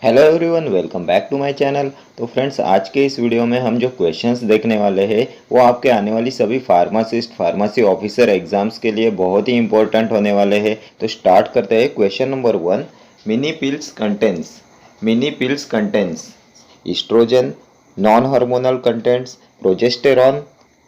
Hello everyone, welcome back to my channel. तो friends, आज के इस वीडियो में हम जो क्वेश्चंस देखने वाले हैं वो आपके आने वाली सभी फार्मेसी ऑफिसर एग्जाम्स के लिए बहुत ही इंपॉर्टेंट होने वाले हैं। तो स्टार्ट करते हैं। Question number 1, mini pills contents estrogen, non hormonal contents progesterone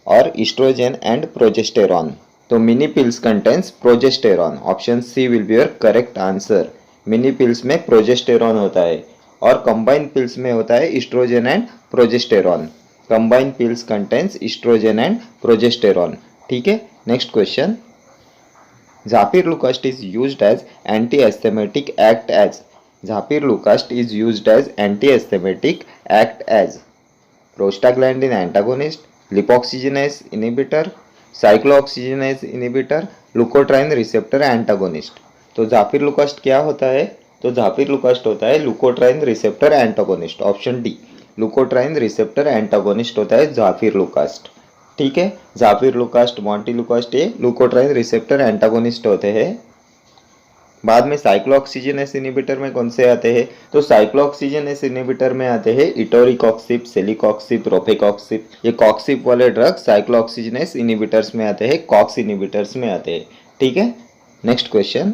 और इस्ट्रोजन एंड प्रोजेस्टेरॉन। तो mini pills contents progesterone, option C will be your correct answer. Mini pills में प्रोजेस्टेरॉन होता है और कंबाइंड पिल्स में होता है estrogen and progesterone. Combined pills contents estrogen and progesterone. ठीक है, next question. Zapirlukast is used as anti-asthmatic act as. Zapirlukast is used as anti-asthmatic act as prostaglandin antagonist, lipoxygenase inhibitor, cyclooxygenase inhibitor, leukotriene receptor antagonist। तो जाफिरलुकास्ट क्या होता है? तो zafirlukast होता है leukotriene receptor antagonist. Option D, leukotriene receptor antagonist होता है जाफिरलुकास्ट। ठीक है, जाफिरलुकास्ट, मॉन्टिलुकास्ट ये लुकोट्राइन रिसेप्टर एंटागोनिस्ट होते हैं। बाद में साइक्लोऑक्सीजनेस इनहिबिटर में कौन से आते हैं? तो साइक्लोऑक्सीजनेस इनहिबिटर में आते हैं इटोरिकॉक्सिब, सेलिकॉक्सिब, रोफेकॉक्सिब। ये कॉक्सिब वाले ड्रग साइक्लोऑक्सीजनेस इनहिबिटर्स में आते हैं, कॉक्स इनहिबिटर्स में आते हैं। ठीक है, next question.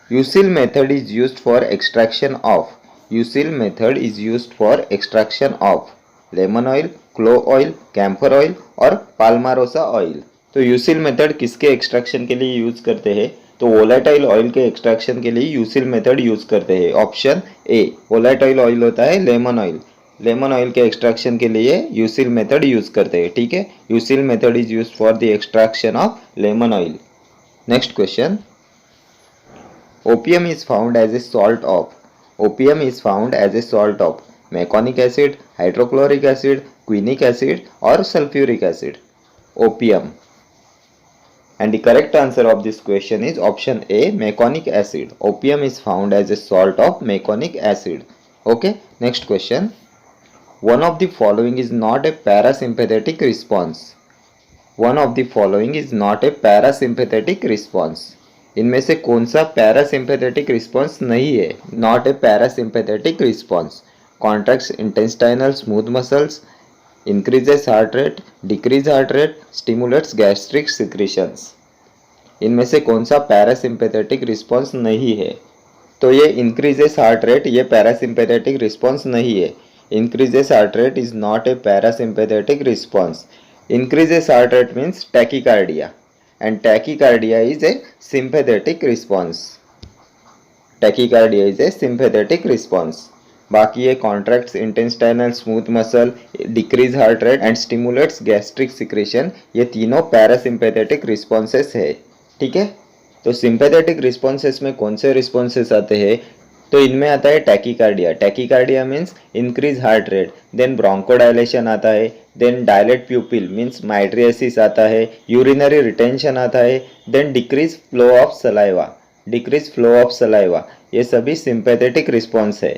USIL method is used for extraction of. USIL method is used for extraction of lemon oil, clove oil, camphor oil और palmarosa oil। तो USIL मेथड किसके एक्सट्रैक्शन के लिए यूज करते हैं? तो वोलेटाइल ऑयल के एक्सट्रैक्शन के लिए USIL मेथड यूज करते हैं। ऑप्शन ए, वोलेटाइल ऑयल होता है लेमन ऑयल। लेमन ऑयल के एक्सट्रैक्शन के लिए USIL मेथड यूज करते हैं। ठीक है, USIL method is use for the extraction of lemon oil. Next question. Opium is found as a salt of. Opium is found as a salt of meconic acid, hydrochloric acid, quinic acid or sulfuric acid. Opium. And the correct answer of this question is option A, meconic acid. Opium is found as a salt of meconic acid. Okay, next question. One of the following is not a parasympathetic response. One of the following is not a parasympathetic response. इनमें से कौन सा parasympathetic response नहीं है? Not a parasympathetic response. Contracts intestinal smooth muscles, increases heart rate, decrease heart rate, stimulates gastric secretions. इनमें से कौन सा पैरासिम्पैथेटिक रिस्पॉन्स नहीं है? तो ये इंक्रीजेस हार्ट रेट, ये पैरासिम्पैथेटिक रिस्पॉन्स नहीं है। Increases heart rate is not a parasympathetic response. Increases heart rate means tachycardia and tachycardia is a sympathetic response. Tachycardia is a sympathetic response. बाकी ये contracts intestinal smooth muscle, decrease heart rate and stimulates gastric secretion, ये तीनों parasympathetic responses है। ठीक है, तो sympathetic responses में कौन से responses आते हैं? तो इनमें आता है tachycardia. Tachycardia means increase heart rate, then bronchodilation आता है, then dilate pupil means mydriasis आता है, यूरिनरी रिटेंशन आता है, then decrease flow of saliva. ये सभी सिंपैथेटिक रिस्पॉन्स है।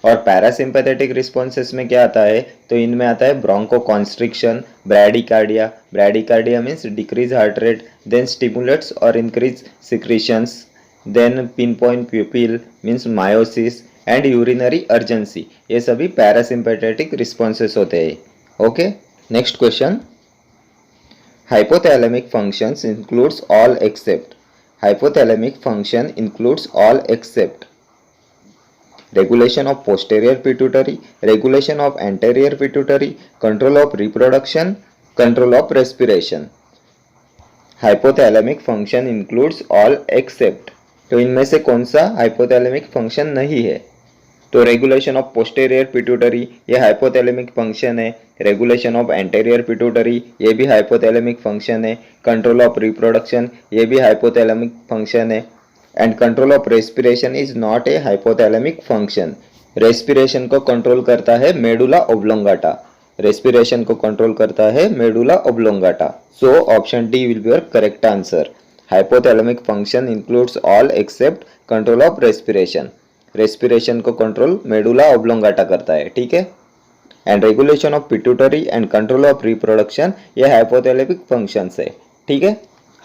और पैरासिम्पैथेटिक रिस्पॉन्सेस में क्या आता है? तो इनमें आता है broncho constriction, bradycardia means decrease heart rate, then stimulates और increase secretions, then pinpoint pupil means miosis and urinary urgency. ये सभी पैरासिम्पैथेटिक रिस्पॉन्सेस होते हैं। Okay, next question. Hypothalamic functions includes all except. Hypothalamic function includes all except regulation of posterior pituitary, regulation of anterior pituitary, control of reproduction, control of respiration. Hypothalamic function includes all except. तो इनमें से कौन सा hypothalamic function नहीं है? तो regulation of posterior pituitary ये hypothalamic function है, रेगुलेशन ऑफ एंटेरियर पिट्यूटरी ये भी हाइपोथैलेमिक फंक्शन है, कंट्रोल ऑफ रिप्रोडक्शन ये भी हाइपोथैलेमिक फंक्शन है, and control of respiration is not a hypothalamic function. Respiration को कंट्रोल करता है मेडुला ओब्लोंगाटा। रेस्पिरेशन को कंट्रोल करता है medulla oblongata. So option D will be your correct answer. Hypothalamic function includes all accept control of respiration. Respiration को control medulla oblongata करता है। ठीक है, and regulation of pituitary and control of reproduction ये hypothalamic functions है। ठीक है,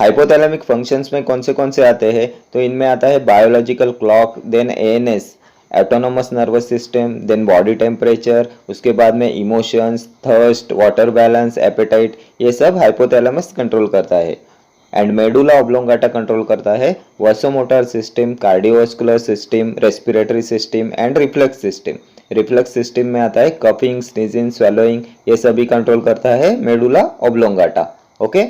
hypothalamic functions में कौन से आते हैं? तो इनमें आता है biological clock, then ANS, autonomous nervous system, then body temperature, उसके बाद में emotions, thirst, water balance, appetite, ये सब हाइपोथैलेमस कंट्रोल करता है। एंड मेडुला ऑब्लोंगाटा कंट्रोल करता है vasomotor system, cardiovascular system, respiratory system and reflex system. Reflex system में आता है कफिंग, स्नीजिंग, स्वेलोइंग, ये सभी कंट्रोल करता है medulla oblongata. Okay,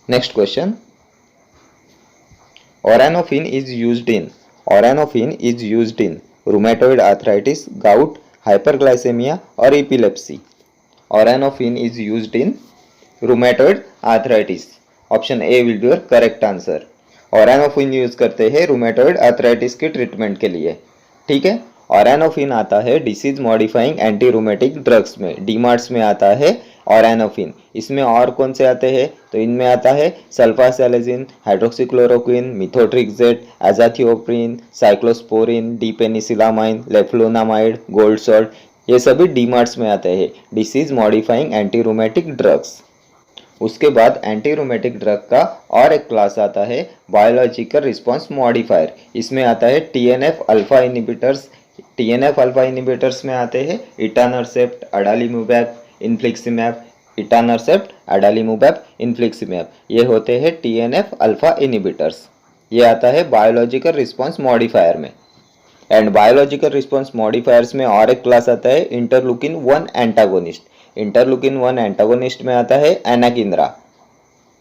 next question. Auranofin is used in rheumatoid arthritis, gout, hyperglycemia or epilepsy. Auranofin is used in rheumatoid arthritis. Option A will be your correct answer. Auranofin use करते हैं rheumatoid arthritis की treatment के लिए। ठीक है, ऑरानोफिन आता है disease modifying anti rheumatic drugs में, डीमार्ट्स में आता है ऑरानोफिन। इसमें और कौन से आते हैं, तो इनमें आता है sulfasalazine, hydroxychloroquine, methotrexate, azathioprine, cyclosporine, D penicillamine, leflunomide, gold salt, ये सभी डीमार्ट्स में आते हैं disease modifying anti rheumatic drugs. उसके बाद एंटी रूमेटिक ड्रग का और एक क्लास आता है बायोलॉजिकल रिस्पांस मॉडिफायर। इसमें आता है TNF alpha inhibitors. TNF alpha inhibitors में आते हैं इटानरसेप्ट, अडालीमुमैब, इन्फ्लिक्सिमैब, इटानरसेप्ट, अडालीमुमैब, इन्फ्लिक्सिमैब, ये होते हैं टीएनएफ अल्फा इनहिबिटर्स। ये आता है बायोलॉजिकल रिस्पांस मॉडिफायर में। एंड बायोलॉजिकल रिस्पांस मॉडिफायर्स में और एक क्लास आता है इंटरलूकिन 1 एंटागोनिस्ट। इंटरलूकिन 1 एंटागोनिस्ट में आता है एनाकिंद्रा।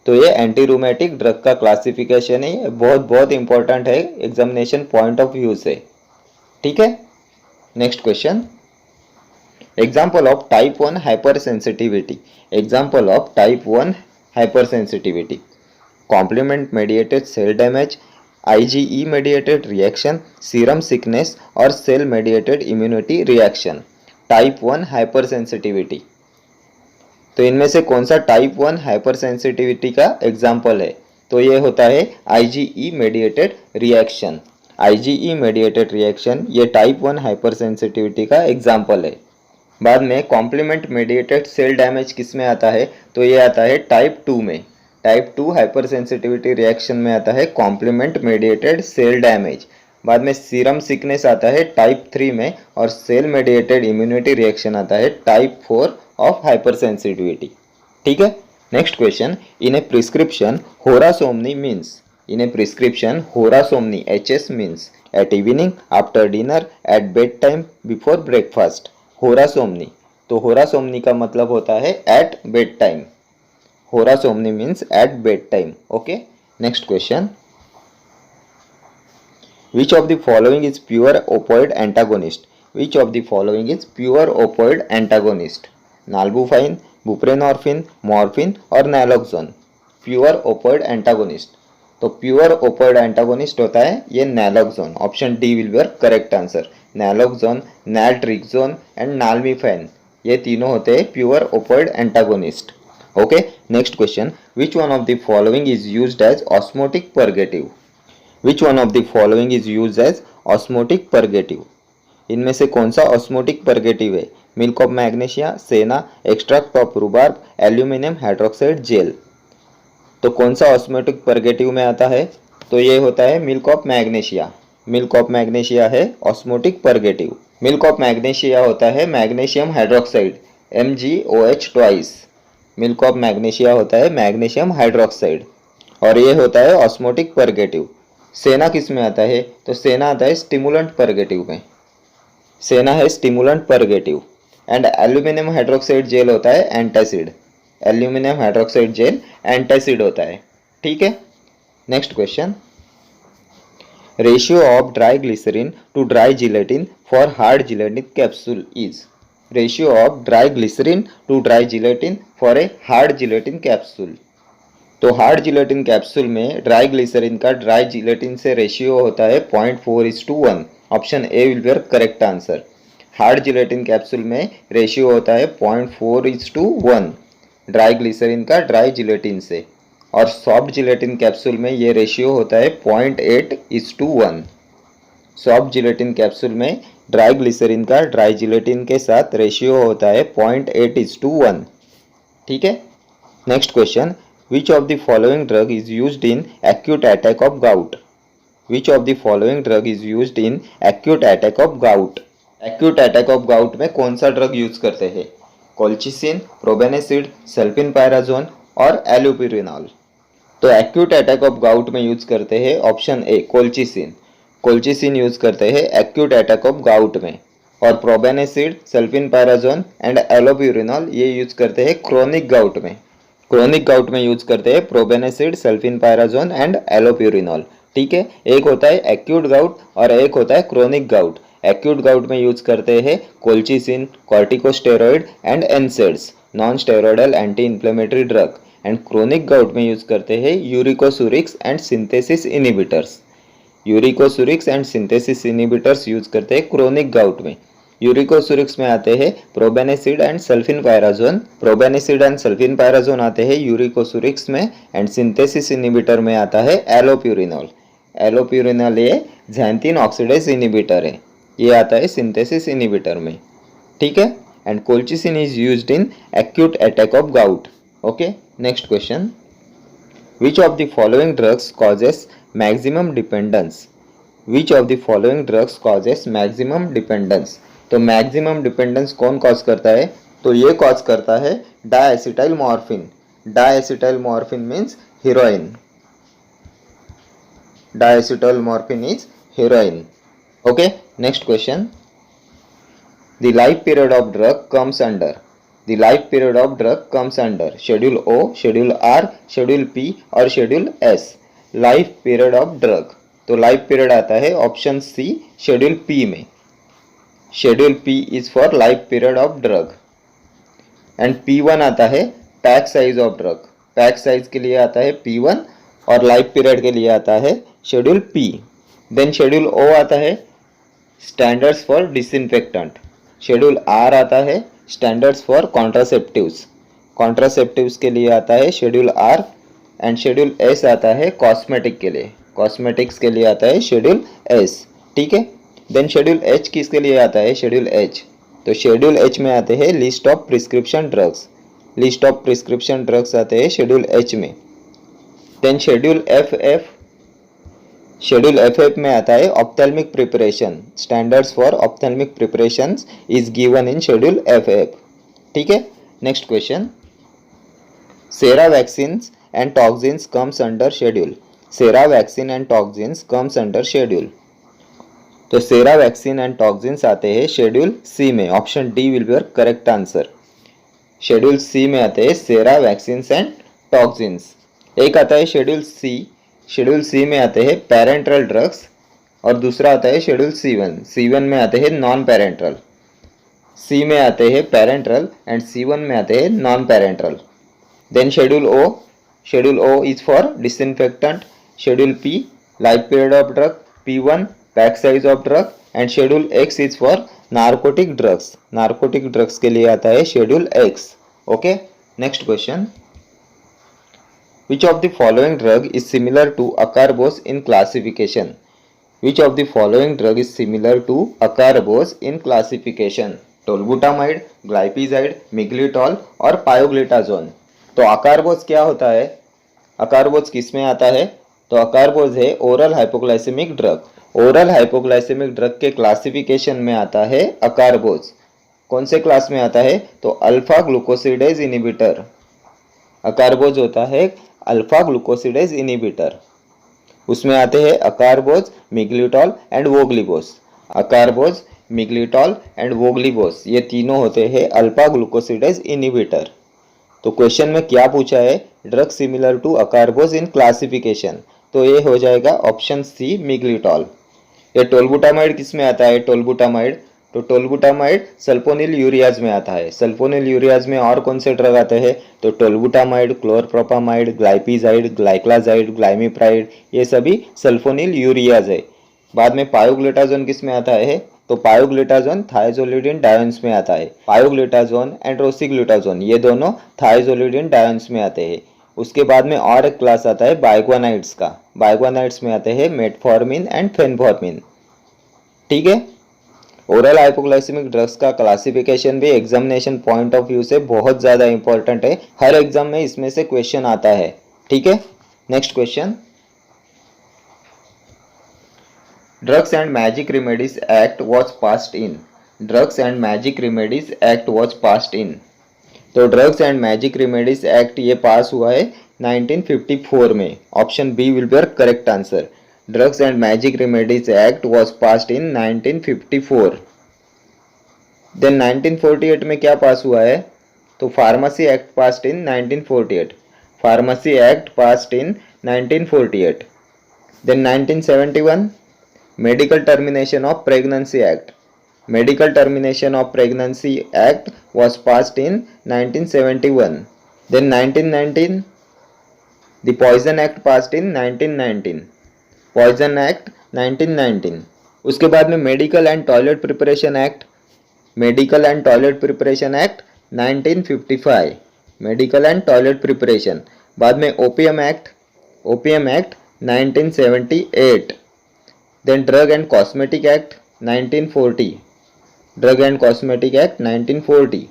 तो ये एंटी रूमेटिक ड्रग का क्लासिफिकेशन है, ये बहुत इंपॉर्टेंट है एग्जामिनेशन पॉइंट ऑफ व्यू से। ठीक है, next question. Example of type 1 hypersensitivity. Example of type 1 hypersensitivity: complement mediated cell damage, IgE mediated reaction, serum sickness और cell mediated immunity reaction। Type 1 hyper sensitivity, तो इनमें से कौन सा type 1 hyper sensitivity का example है, तो ये होता है IgE mediated reaction. IgE mediated reaction ये टाइप 1 हाइपर सेंसिटिविटी का एग्जाम्पल है। बाद में कॉम्प्लीमेंट मेडिएटेड सेल डैमेज किस में आता है, तो ये आता है टाइप 2 में। टाइप 2 हाइपर सेंसिटिविटी रिएक्शन में आता है कॉम्प्लीमेंट मेडिएटेड सेल डैमेज। बाद में सीरम सिकनेस आता है टाइप 3 में और सेल मेडिएटेड इम्यूनिटी रिएक्शन आता है टाइप 4 ऑफ हाइपर सेंसिटिविटी। ठीक है, next question. In a prescription hora somni means, in a prescription hora somni HS means at evening, after dinner, at bed time, before breakfast. Hora somni, तो hora somni का मतलब होता है at bed time. Hora somni means at bed time. Okay, next question. Which of the following is pure opioid antagonist? Which of the following is pure opioid antagonist? Nalbuphine, buprenorphine, morphine और naloxone। Pure opioid antagonist, तो pure opioid antagonist होता है ये naloxone. Option D will be your correct answer. Naloxone, naltrexone and nalmefene, ये तीनों होते हैं pure opioid antagonist. Okay, next question. Which one of the following is used as osmotic purgative? Which one of the following is used as osmotic purgative? इनमें से कौन सा osmotic purgative है? Milk of magnesia, senna, extract of rhubarb, aluminium hydroxide gel. तो कौन सा osmotic purgative में आता है, तो ये होता है milk of magnesia. Milk of magnesia है osmotic purgative. Milk of magnesia होता है magnesium hydroxide, MgOH twice. Milk of magnesia होता है मैग्नीशियम हाइड्रोक्साइड और ये होता है ऑस्मोटिक परगेटिव। सेना किस में आता है, तो सेना आता है स्टिमुलेंट परगेटिव में। सेना है stimulant purgative. And aluminium hydroxide gel होता है antacid. Aluminium hydroxide gel antacid होता है। ठीक है, next question. Ratio of dry glycerine to dry gelatin for hard gelatin capsule is. Ratio of dry glycerine to dry gelatin for a hard gelatin capsule. तो hard gelatin capsule में dry glycerine का dry gelatin से ratio होता है 0.4:1। Option A will be your correct answer. Hard gelatin capsule में ratio होता है 0.4:1 dry glycerine का ड्राई जिलेटिन से, और सॉफ्ट जिलेटिन कैप्सूल में ये रेशियो होता है 0.8:1। सॉफ्ट जिलेटिन कैप्सूल में ड्राई ग्लिसरीन का ड्राई जिलेटिन के साथ रेशियो होता है 0.8:1। ठीक है, next question. Which of the following drug is used in acute attack of gout? Which of the following drug is used in acute attack of gout. Acute attack of gout में कौन सा drug use करते हैं? Colchicine, probenecid, सल्फिनपायराजोन और allopurinol. तो acute attack of gout में use करते हैं option A colchicine. Colchicine use करते हैं एक्यूट अटैक ऑफ गाउट में। और प्रोबेनेसिड, सल्फिनपायराजोन एंड एलोप्यूरिनॉल ये यूज करते हैं क्रोनिक गाउट में। क्रोनिक गाउट में यूज करते हैं प्रोबेनेसिड, सल्फिनपायराजोन एंड एलोप्यूरिनॉल। ठीक है, एक होता है एक्यूट गाउट और एक होता है क्रोनिक गाउट। एक्यूट गाउट में यूज करते हैं colchicine, corticosteroid and NSAIDs, non steroidal anti inflammatory drug. And chronic gout में यूज करते हैं uricosurics and synthesis inhibitors. Uricosurics and synthesis inhibitors use करते हैं क्रोनिक गाउट में। यूरिकोसुरिक्स में आते हैं probenecid and sulfinpyrazone. Probenecid and sulfinpyrazone आते हैं यूरिकोसुरिक्स में। एंड सिंथेसिस इनिबिटर में आता है एलोप्यूरिनॉल। एलोप्यूरिनॉल ये ज़ैंथीन ऑक्सीडेज इनिबिटर है, ये आता है सिंथेसिस इनिबिटर में। ठीक है, and colchicine is used in acute attack of gout. Okay, next question, which of the following drugs causes maximum dependence. Which of the following drugs causes maximum dependence. तो maximum dependence कौन cause करता है? तो ये cause करता है diacetyl morphine. Diacetyl morphine means heroin. Diacetyl morphine is heroin. Okay, next question, the life period of drug comes under, the life period of drug comes under schedule O, schedule R, schedule P और schedule S। life period of drug, तो life period आता है option C schedule P में। schedule P is for life period of drug। and P1 आता है pack size of drug. Pack size के लिए आता है P1 और लाइफ पीरियड के लिए आता है schedule P। Then schedule O आता है standards for disinfectant. Schedule R आता है स्टैंडर्ड्स फॉर कॉन्ट्रासेप्टिव्स। कॉन्ट्रासेप्टिव्स के लिए आता है schedule R. And schedule S आता है कॉस्मेटिक के लिए। कॉस्मेटिक्स के लिए आता है शेड्यूल एस। ठीक है, देन शेड्यूल एच किसके लिए आता है? Schedule H. तो शेड्यूल एच में आते हैं list of prescription drugs. List of prescription drugs आते हैं शेड्यूल एच में। Then schedule F schedule F में आता है ophthalmic preparation. Standards for ophthalmic preparations is given in schedule F. ठीक है, next question, sera vaccines and toxins comes under schedule. Sera vaccine and toxins comes under schedule. तो sera vaccine and toxins आते हैं schedule C में। Option D will be your correct answer. Schedule C में आते हैं सेरा vaccines and toxins. एक आता है शेड्यूल सी। शेड्यूल सी में आते हैं पेरेंट्रल ड्रग्स और दूसरा आता है शेड्यूल C1। C1 में आते हैं नॉन पेरेंट्रल। सी में आते हैं पेरेंट्रल एंड C1 में आते हैं non parenteral. Then schedule O. Schedule O is for disinfectant. Schedule P life period of drug. P1 pack size of drug. And schedule X is for narcotic drugs. Narcotic drugs के लिए आता है schedule X. Okay, next question, which of the following drug is similar to acarbose in classification? Which of the following drug is similar to acarbose in classification? Tolbutamide, ग्लाइपिजाइड, मिग्लिटॉल और pioglitazone. तो अकारबोज क्या होता है? अकारबोज किस में आता है? तो अकारबोज है oral hypoglycemic drug. Oral hypoglycemic drug के क्लासिफिकेशन में आता है अकारबोज। कौन से क्लास में आता है? तो अल्फा ग्लूकोसिडेज इनिबिटर। अकारबोज होता है अल्फा ग्लूकोसिडेज इनिबिटर। उसमें आते हैं अकारबोज, मिग्लिटॉल एंड वोग्लिबोस। अकारबोज, मिग्लिटॉल एंड वोग्लिबोस ये तीनों होते हैं अल्फा ग्लूकोसिडेज इनिबिटर। तो क्वेश्चन में क्या पूछा है? Drug similar to acarbose in classification, तो ये हो जाएगा ऑप्शन सी मिग्लिटॉल। ये टोलबुटामाइड किस में आता है? टोलबुटामाइड, तो टोलबुटामाइड सल्फोनिल यूरियाज में आता है। सल्फोनिल यूरियाज में और कौन से ड्रग आते हैं? तो टोलबुटामाइड, क्लोरप्रोपामाइड, ग्लाइपिजाइड, ग्लाइक्लाजाइड, ग्लाइमिप्राइड ये सभी सल्फोनिल यूरियाज है। बाद में पायोग्लिटाजोन किस में आता है? तो पायोग्लिटाजोन थाइजोलिडिन डायोन्स में आता है। पायोग्लिटाजोन एंड रोसिग्लिटाजोन ये दोनों थाइजोलिडिन डायोन्स में आते हैं। उसके बाद में और एक क्लास आता है बाइग्वानाइड्स का। बाइग्वानाइड्स में आते हैं मेटफॉर्मिन एंड फेनफॉर्मिन। ठीक है, ओरल हाइपोग्लाइसेमिक ड्रग्स का क्लासिफिकेशन भी एग्जामिनेशन पॉइंट ऑफ व्यू से बहुत ज़्यादा इंपॉर्टेंट है। हर एग्जाम में इसमें से क्वेश्चन आता है। ठीक है, next question, drugs and magic remedies act was passed in. Drugs and magic remedies act was passed in. तो drugs and magic remedies act ये पास हुआ है 1954 में। Option B will be your correct answer. Drugs and magic remedies act was passed in 1954। Then 1948 में क्या pass हुआ है? तो pharmacy act passed in 1948। Pharmacy act passed in 1948। Then 1971 medical termination of pregnancy act. Medical termination of pregnancy act was passed in 1971. Then 1919 the Poison Act passed in 1919. Poison Act 1919. उसके बाद में medical and toilet preparation act. Medical and toilet preparation act 1955। Medical and toilet preparation. बाद में OPM act. OPM act 1978। Then drug and cosmetic act 1940। Drug and cosmetic act 1940।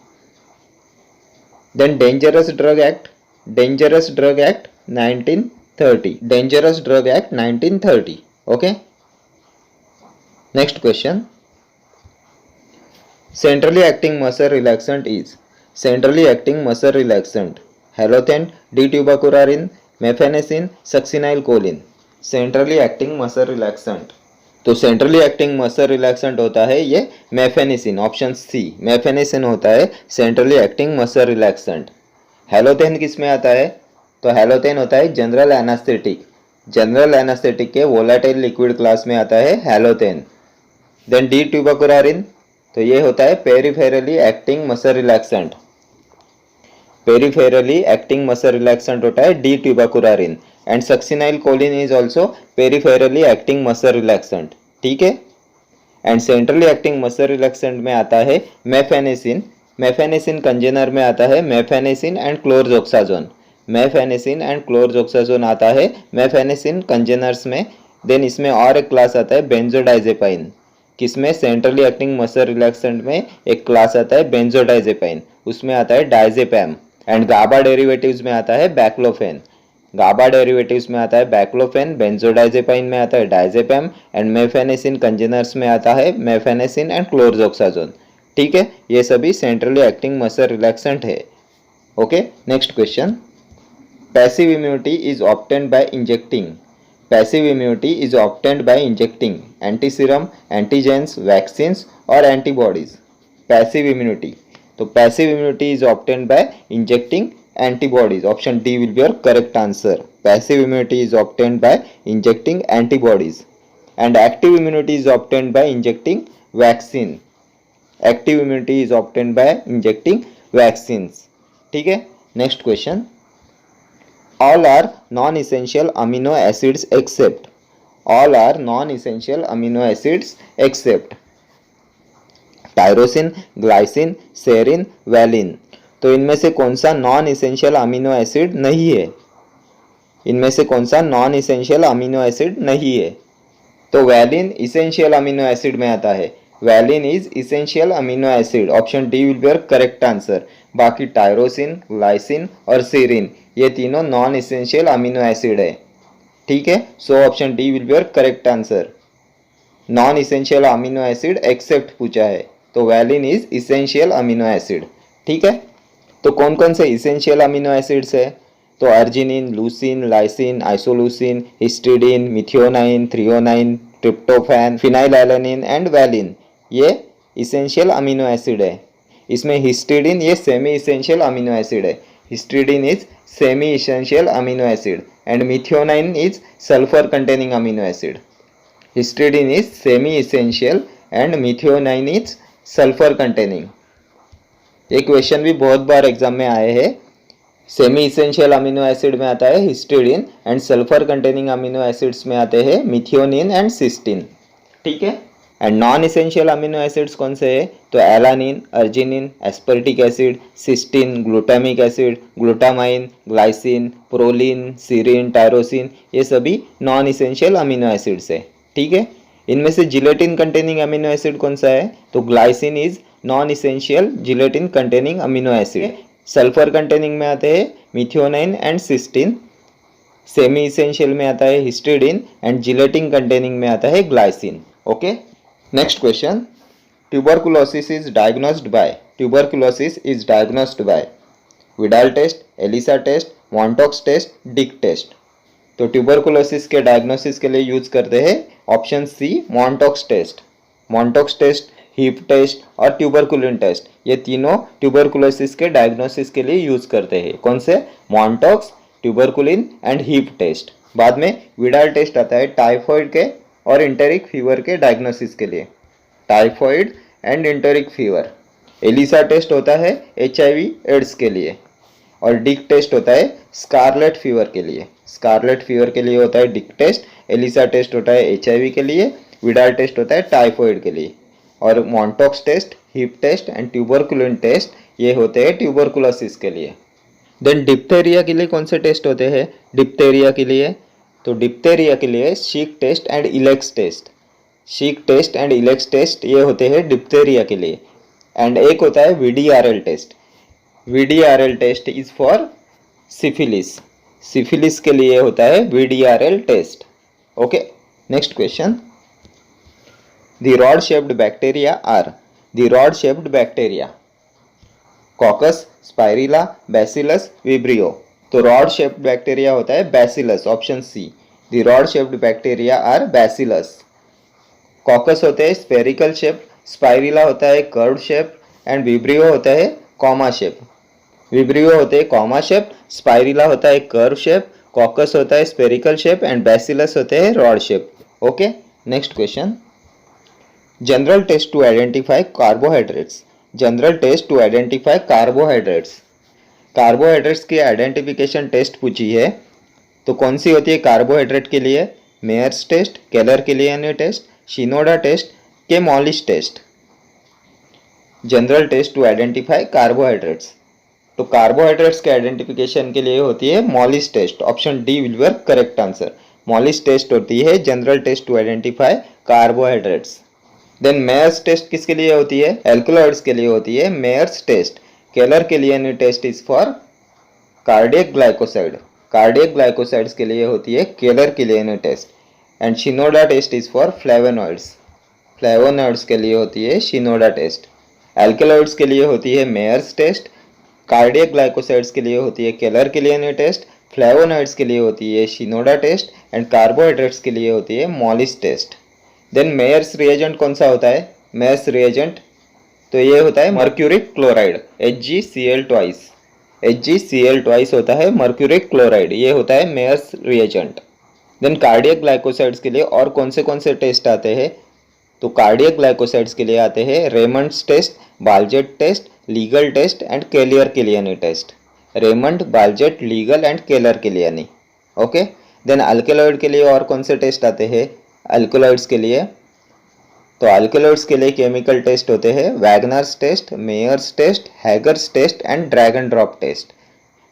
Then dangerous drug act. Dangerous drug act 1930। Dangerous drug act 1930। Okay, next question. Centrally acting muscle relaxant is. Centrally acting muscle relaxant halothane, D tubocurarine, mephenesin, succinyl choline. Centrally acting muscle relaxant, तो centrally acting muscle relaxant होता है ये मेफेनेसिन। Option C मेफेनेसिन होता है centrally acting muscle relaxant. Halothane किस में आता है? तो हेलोथेन होता है जनरल एनास्थेटिक। जनरल एनास्थेटिक के वोलेटाइल लिक्विड क्लास में आता है हेलोथेन। देन डी ट्यूबाकुरारिन, तो ये होता है peripherally acting muscle relaxant. Peripherally acting muscle relaxant होता है D tubocurarine. And succinyl choline is also peripherally acting muscle relaxant. ठीक है। And centrally acting muscle relaxant में आता है मेफेनेसिन। मेफेनेसिन कंजेनर में आता है मेफेनेसिन एंड क्लोरजोक्साजोन। मेफेनेसिन एंड क्लोरजोक्साजोन आता है मेफेनेसिन कंजेनर्स में। देन इसमें और एक क्लास आता है बेंजोडाइजेपाइन। किसमें? सेंट्रली एक्टिंग मसल रिलैक्सेंट में एक क्लास आता है बेंजोडाइजेपाइन, उसमें आता है डायजेपैम। एंड गाबा डेरिवेटिव्स में आता है बैक्लोफेन। गाबा डेरिवेटिव्स में आता है बैक्लोफेन, बेंजोडाइजेपाइन में आता है डायजेपैम एंड मेफेनेसिन कंजेनर्स में आता है मेफेनेसिन एंड क्लोरजोक्साजोन। ठीक है, ये सभी सेंट्रली एक्टिंग मसल रिलैक्सेंट है। Okay, next question. Passive immunity is obtained by injecting. Passive immunity is obtained by injecting anti serum, antigens, vaccines और एंटीबॉडीज। पैसिव इम्यूनिटी, तो passive immunity is obtained by injecting antibodies. Option D will be your correct answer. Passive immunity is obtained by injecting antibodies and active immunity is obtained by injecting vaccine. Active immunity is obtained by injecting vaccines. ठीक है, next question. All are non-essential amino acids except. All are non-essential amino acids except tyrosine, glycine, serine, valine. तो इनमें से कौन सा non essential amino acid नहीं है? इनमें से कौन सा नॉन इसेंशियल अमीनो एसिड नहीं है? तो वैलिन इसेंशियल अमीनो एसिड में आता है। Valine is essential amino acid. Option D will be your correct answer. बाकी टायरोसिन, ग्लाइसिन और सेरिन ये तीनों नॉन इसेंशियल अमीनो एसिड है। ठीक है, so option D will be your correct answer. Non essential amino acid except पूछा है, तो valine is essential amino acid. ठीक है, तो कौन कौन से इसेंशियल अमीनो एसिड्स है? तो arginine, leucine, lysine, isoleucine, histidine, methionine, threonine, tryptophan, phenylalanine and valine ये इसेंशियल अमीनो एसिड है। इसमें हिस्टिडीन ये सेमी इसेंशियल अमीनो एसिड है। Histidine is semi essential amino acid and methionine is sulphur containing amino acid. Histidine is semi essential and methionine is sulphur containing. ये question भी बहुत बार exam में आए हैं। सेमी इसेंशियल अमीनो एसिड में आता है histidine and sulphur containing amino acids में आते हैं मिथियोनिन एंड सिस्टीन। ठीक है, and non essential amino acids कौन से है? तो alanine, arginine, aspartic acid, cysteine, glutamic acid, glutamine, glycine, proline, serine, tyrosine ये सभी नॉन इसेंशियल अमीनो एसिड्स है। ठीक है, इनमें से जिलेटिन कंटेनिंग अमीनो एसिड कौन सा है? तो glycine is non essential gelatin containing amino acid. Sulphur containing में आते हैं methionine and cysteine. Semi essential में आता है हिस्टिडीन एंड जिलेटिन कंटेनिंग में आता है glycine. Okay, next question, tuberculosis is diagnosed by Widal test, ELISA test, Mantoux test, Dick test. तो ट्यूबरकुलोसिस के डायग्नोसिस के लिए यूज करते हैं option C Mantoux test. Mantoux test, heaf test और ट्यूबरकुलिन टेस्ट, ये तीनों ट्यूबरकुलोसिस के डायग्नोसिस के लिए यूज करते हैं। कौन से? Mantoux, tuberculin and heap test. बाद में विडाल टेस्ट आता है टाइफॉइड के और इंटेरिक फीवर के डायग्नोसिस के लिए, typhoid and enteric fever. ELISA test होता है HIV एड्स के लिए और डिक टेस्ट होता है स्कारलेट फीवर के लिए। स्कारलेट फीवर के लिए होता है डिक टेस्ट, एलिसा टेस्ट होता है HIV के लिए, विडाल टेस्ट होता है टाइफॉइड के लिए और Mantoux test, heaf test and tuberculin test ये होते हैं ट्यूबरकुलोसिस के लिए। देन डिप्थेरिया के लिए कौन से टेस्ट होते हैं? डिप्थेरिया के लिए, तो डिप्थेरिया के लिए Schick test and Elek's test, Schick test and Elek's test ये होते हैं डिप्थेरिया के लिए। एंड एक होता है VDRL test. VDRL test is for syphilis, syphilis के लिए होता है VDRL test. Okay, next question, the rod shaped bacteria are, the rod shaped bacteria coccus, spirilla, bacillus, vibrio. तो रॉड शेप्ड बैक्टीरिया होता है bacillus, option C. The rod shaped bacteria are bacillus. Coccus होते हैं spherical shape, spirilla होता है curve shape and vibrio होता है comma shape. Vibrio होते हैं कॉमा शेप, स्पाइरिला होता है कर्व शेप, कॉकस होता है स्फेरिकल शेप एंड बैसिलस होते हैं rod shape. Okay, next question, general test to identify carbohydrates, general test to identify carbohydrates. Carbohydrates की आइडेंटिफिकेशन टेस्ट पूछी है तो कौन सी होती है कार्बोहाइड्रेट के लिए? Mayer's test, Keller Killiani test, Shinoda test के Molisch test. General test to identify carbohydrates, तो कार्बोहाइड्रेट्स के आइडेंटिफिकेशन के लिए होती है Molisch test, option D will be correct answer. Molisch test होती है general test to identify carbohydrates. Then Mayer's test किसके लिए होती है? एल्कलॉइड्स के लिए होती है Mayer's test. Keller Killiani test is for cardiac glycoside, cardiac glycosides के लिए होती है Keller Killiani test. And Shinoda test is for flavonoids, flavonoids के लिए होती है शिनोडा टेस्ट। एल्कलॉइड्स के लिए होती है मेयर्स टेस्ट, कार्डियक ग्लाइकोसाइड्स के लिए होती है केलर किलियनी टेस्ट, फ्लेवोनॉइड्स के लिए होती है शिनोडा टेस्ट एंड कार्बोहाइड्रेट्स के लिए होती है Molisch test. Then Mayer's reagent कौन सा होता है? मेयर्स रिएजेंट तो ये होता है mercuric chloride, HgCl twice, HgCl twice होता है मर्क्यूरिक क्लोराइड, ये होता है Mayer's reagent. Then cardiac glycosides के लिए और कौन से टेस्ट आते हैं? तो कार्डियक ग्लाइकोसाइड्स के लिए आते हैं Raymond's test, Baljet test, Legal test and Keller Killiani test. Raymond, Baljet, Legal and Keller Killiani. Okay, then alkaloid के लिए और कौन से टेस्ट आते हैं? अल्केलॉइड्स के लिए, तो अल्केलॉइड्स के लिए केमिकल टेस्ट होते हैं Wagner's test, Mayer's test, Hager's test and Dragendorff test.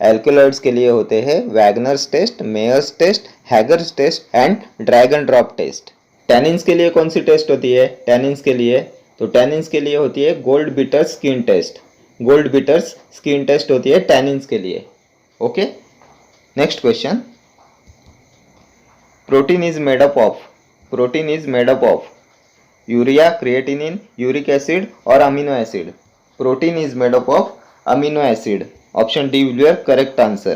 Alkaloids के लिए होते हैं Wagner's test, Mayer's test, Hager's test and Dragendorff test. Tannins के लिए कौन सी टेस्ट होती है? टैनिन्स के लिए, तो टैनिन्स के लिए होती है gold beater skin test, gold beater's skin test होती है टैनिन्स के लिए। Okay, next question, protein is made up of, protein is made up of urea, creatinine, uric acid और amino acid. Protein is made up of amino acid, option D will be correct answer.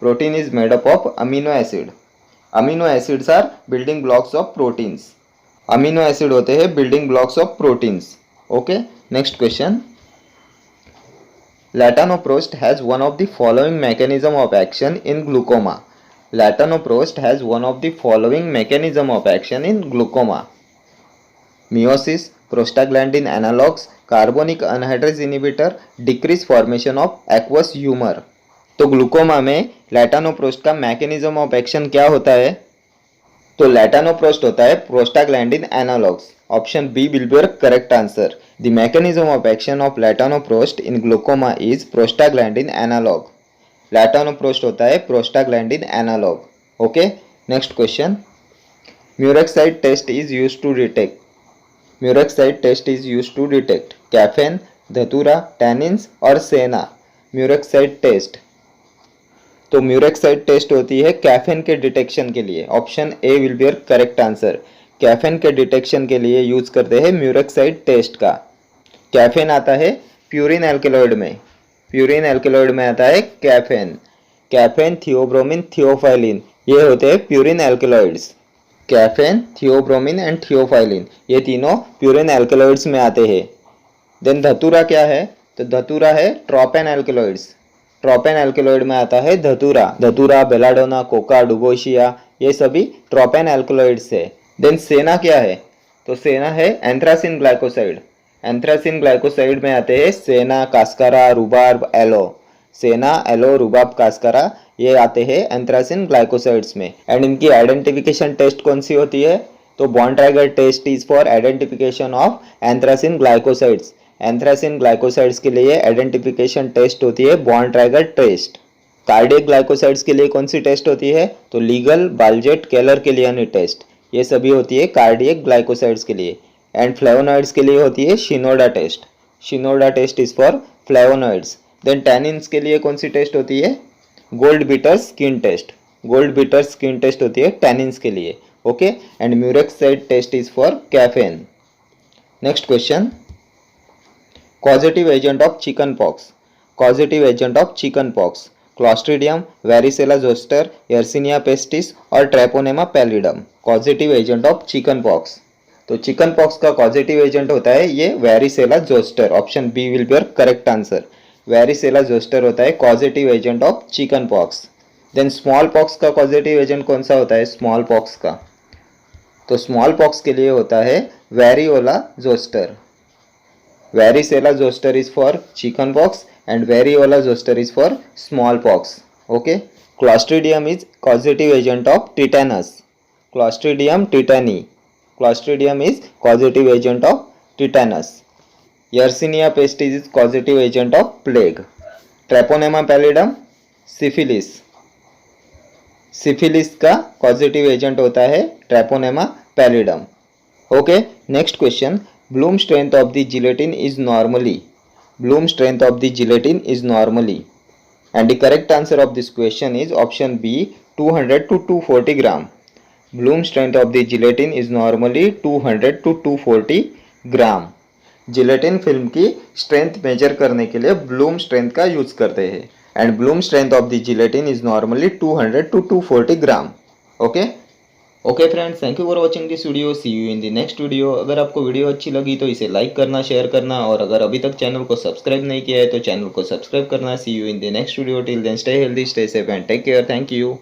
Protein is made up of amino acid. Amino acids are building blocks of proteins, amino acid होते हैं building blocks of proteins. Okay, next question, Latanoprost has one of the following mechanism of action in glaucoma. Latanoprost has one of the following mechanism of action in glaucoma. Meiosis, prostaglandin analogues, carbonic anhydrase inhibitor, decrease formation of aqueous humor. तो glaucoma में लैटानोप्रोस्ट का mechanism of action क्या होता है? तो latanoprost होता है prostaglandin analogues, option B will be correct answer. The mechanism of action of latanoprost in glaucoma is prostaglandin analogue. Latanoprost होता है prostaglandin analogue. Okay, next question, murexide test is used to detect, murexide test is used to detect caffeine, dhatura, tannins और senna. म्यूरेक्साइड test, तो म्यूरेक्साइड test होती है caffeine के detection के लिए। Option A will be your correct answer. Caffeine के detection के लिए यूज करते हैं म्यूरेक्साइड टेस्ट का। कैफीन आता है प्यूरिन एल्केलॉइड में। प्यूरिन एल्केलॉइड में आता है कैफीन। कैफीन, थियोब्रोमिन, थियोफाइलिन, ये होते हैं purine alkaloids. Caffeine, theobromine and theophylline, ये तीनों प्यूरिन एल्केलॉइड्स में आते हैं। देन धतूरा क्या है? तो धतूरा है ट्रोपेन एल्केलॉइड्स। ट्रोपेन एल्केलॉइड में आता है धतूरा। धतूरा, बेलाडोना, कोका, डुगोशिया, ये सभी ट्रोपेन एल्केलॉइड्स है। देन सेना क्या है? तो सेना है एंथ्रासिन ग्लाइकोसाइड। एंथ्रासिन ग्लाइकोसाइड में आते हैं सेना, कास्कारा, रुबाब, एलो। सेना, एलो, रुबाब, कास्कारा, ये आते हैं एंथ्रासिन ग्लाइकोसाइड्स में। एंड इनकी आइडेंटिफिकेशन टेस्ट कौन सी होती है? तो Borntrager test is for identification of anthracene glycosides. Anthracene glycosides के लिए आइडेंटिफिकेशन टेस्ट होती है Borntrager test. Cardiac glycosides के लिए कौन सी टेस्ट होती है? तो लीगल, बाल्जेट, केलर के लिए टेस्ट, ये सभी होती है कार्डियक ग्लाइकोसाइड्स के लिए। एंड फ्लेवोनॉइड्स के लिए होती है Shinoda test. Shinoda test is for flavonoids. Then tannins के लिए कौन सी टेस्ट होती है? Gold beater skin test. Gold beater skin test होती है टैनिन्स के लिए। Okay, and murexide test is for caffeine. Next question, causative agent of chicken pox. Causative agent of chicken pox, Clostridium, varicella zoster, Yersinia pestis और Treponema pallidum. Causative agent of chicken pox. तो chicken pox का causative agent होता है ये varicella zoster. Option B will be your correct answer. varicella zoster होता है causative agent of chicken pox. Then small pox का causative agent कौन सा होता है? स्मॉल पॉक्स का, तो स्मॉल पॉक्स के लिए होता है variola zoster. Varicella zoster is for chicken pox and variola zoster is for smallpox. Okay. Clostridium is causative agent of tetanus. Clostridium tetani. Clostridium is causative agent of tetanus. Yersinia pestis is causative agent of plague. Treponema pallidum, syphilis. Syphilis का causative agent होता है Treponema pallidum. Okay. Next question. Bloom strength of the gelatin is normally. Bloom strength of the gelatin is normally. And the correct answer of this question is option B, 200 to 240 gram. Bloom strength of the gelatin is normally 200 to 240 gram. Gelatin film की strength measure करने के लिए bloom strength का use करते हैं. And bloom strength of the gelatin is normally 200 to 240 gram. Okay. Okay friends, thank you for watching this video. See you in the next video. अगर आपको video अच्छी लगी तो इसे लाइक करना, शेयर करना, और अगर अभी तक चैनल को सब्सक्राइब नहीं किया है तो चैनल को सब्सक्राइब करना। See you in the next video. Till then stay healthy, stay safe and take care. Thank you.